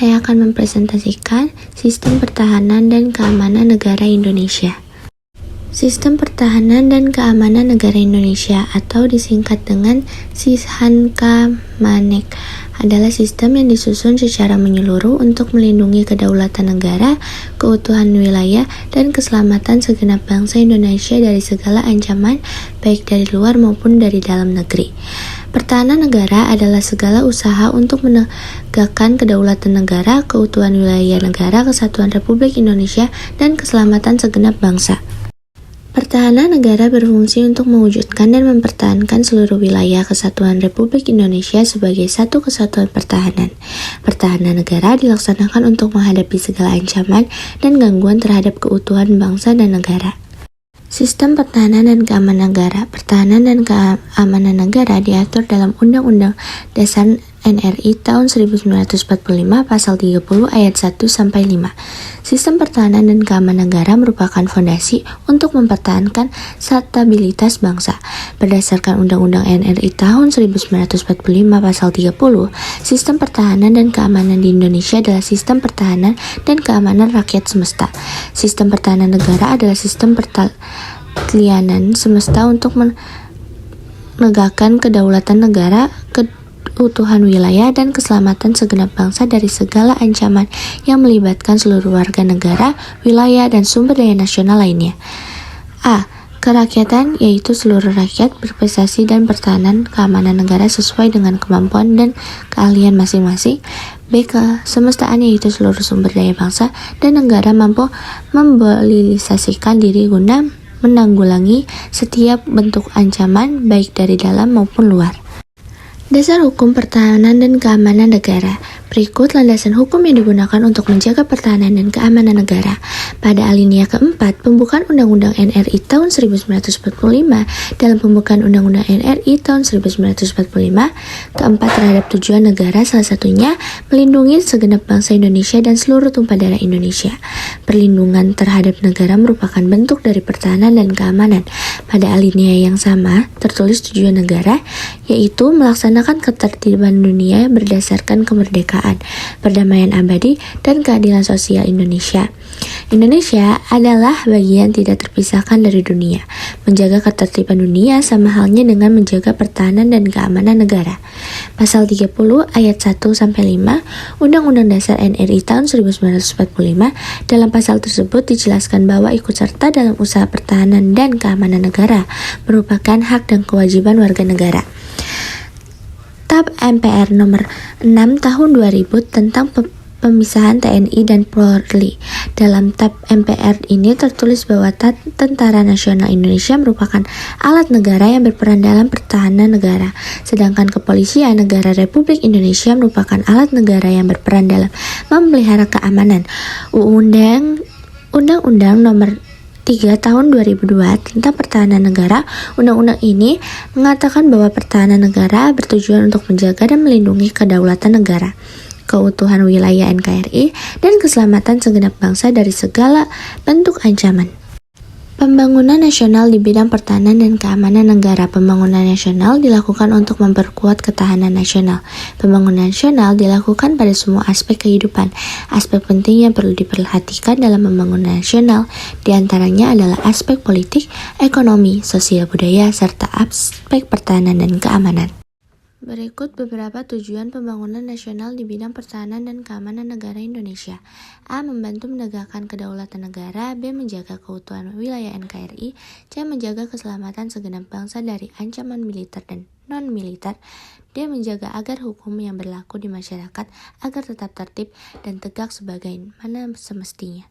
Saya akan mempresentasikan Sistem Pertahanan dan Keamanan Negara Indonesia. Sistem Pertahanan dan Keamanan Negara Indonesia atau disingkat dengan SISHANKAMANEK adalah sistem yang disusun secara menyeluruh untuk melindungi kedaulatan negara, keutuhan wilayah, dan keselamatan segenap bangsa Indonesia dari segala ancaman, baik dari luar maupun dari dalam negeri. Pertahanan negara adalah segala usaha untuk menegakkan kedaulatan negara, keutuhan wilayah negara, kesatuan Republik Indonesia, dan keselamatan segenap bangsa. Pertahanan negara berfungsi untuk mewujudkan dan mempertahankan seluruh wilayah kesatuan Republik Indonesia sebagai satu kesatuan pertahanan. Pertahanan negara dilaksanakan untuk menghadapi segala ancaman dan gangguan terhadap keutuhan bangsa dan negara. Sistem Pertahanan dan Keamanan Negara. Pertahanan dan Keamanan Negara diatur dalam Undang-Undang Dasar NRI tahun 1945 pasal 30 ayat 1-5. Sistem pertahanan dan keamanan negara merupakan fondasi untuk mempertahankan stabilitas bangsa. Berdasarkan Undang-Undang NRI tahun 1945 pasal 30, sistem pertahanan dan keamanan di Indonesia adalah sistem pertahanan dan keamanan rakyat semesta. Sistem pertahanan negara adalah sistem pertahanan semesta untuk menegakkan kedaulatan negara, keutuhan wilayah, dan keselamatan segenap bangsa dari segala ancaman yang melibatkan seluruh warga negara, wilayah, dan sumber daya nasional lainnya. A. Kerakyatan, yaitu seluruh rakyat berprestasi dan pertahanan keamanan negara sesuai dengan kemampuan dan keahlian masing-masing. B. Kesemestaan, yaitu seluruh sumber daya bangsa dan negara mampu memobilisasikan diri guna menanggulangi setiap bentuk ancaman baik dari dalam maupun luar. Dasar Hukum Pertahanan dan Keamanan Negara. Berikut landasan hukum yang digunakan untuk menjaga pertahanan dan keamanan negara. Pada alinea keempat, pembukaan Undang-Undang NRI tahun 1945 dalam pembukaan Undang-Undang NRI tahun 1945, keempat terhadap tujuan negara salah satunya melindungi segenap bangsa Indonesia dan seluruh tumpah darah Indonesia. Perlindungan terhadap negara merupakan bentuk dari pertahanan dan keamanan. Pada alinea yang sama, tertulis tujuan negara, yaitu melaksanakan ketertiban dunia berdasarkan kemerdekaan, perdamaian abadi, dan keadilan sosial Indonesia. Indonesia adalah bagian tidak terpisahkan dari dunia. Menjaga ketertiban dunia sama halnya dengan menjaga pertahanan dan keamanan negara. Pasal 30 ayat 1-5 Undang-Undang Dasar NRI tahun 1945, dalam pasal tersebut dijelaskan bahwa ikut serta dalam usaha pertahanan dan keamanan negara merupakan hak dan kewajiban warga negara. TAP MPR nomor 6 tahun 2000 tentang pemisahan TNI dan Polri. Dalam TAP MPR ini tertulis bahwa Tentara Nasional Indonesia merupakan alat negara yang berperan dalam pertahanan negara, sedangkan Kepolisian Negara Republik Indonesia merupakan alat negara yang berperan dalam memelihara keamanan. Undang-Undang nomor 3 tahun 2002 tentang pertahanan negara. Undang-undang ini mengatakan bahwa pertahanan negara bertujuan untuk menjaga dan melindungi kedaulatan negara, keutuhan wilayah NKRI, dan keselamatan segenap bangsa dari segala bentuk ancaman. Pembangunan nasional di bidang pertahanan dan keamanan negara. Pembangunan nasional dilakukan untuk memperkuat ketahanan nasional. Pembangunan nasional dilakukan pada semua aspek kehidupan. Aspek penting yang perlu diperhatikan dalam pembangunan nasional diantaranya adalah aspek politik, ekonomi, sosial budaya, serta aspek pertahanan dan keamanan. Berikut beberapa tujuan pembangunan nasional di bidang pertahanan dan keamanan negara Indonesia. A. Membantu menegakkan kedaulatan negara. B. Menjaga keutuhan wilayah NKRI. C. Menjaga keselamatan segenap bangsa dari ancaman militer dan non-militer. D. Menjaga agar hukum yang berlaku di masyarakat agar tetap tertib dan tegak sebagaimana semestinya.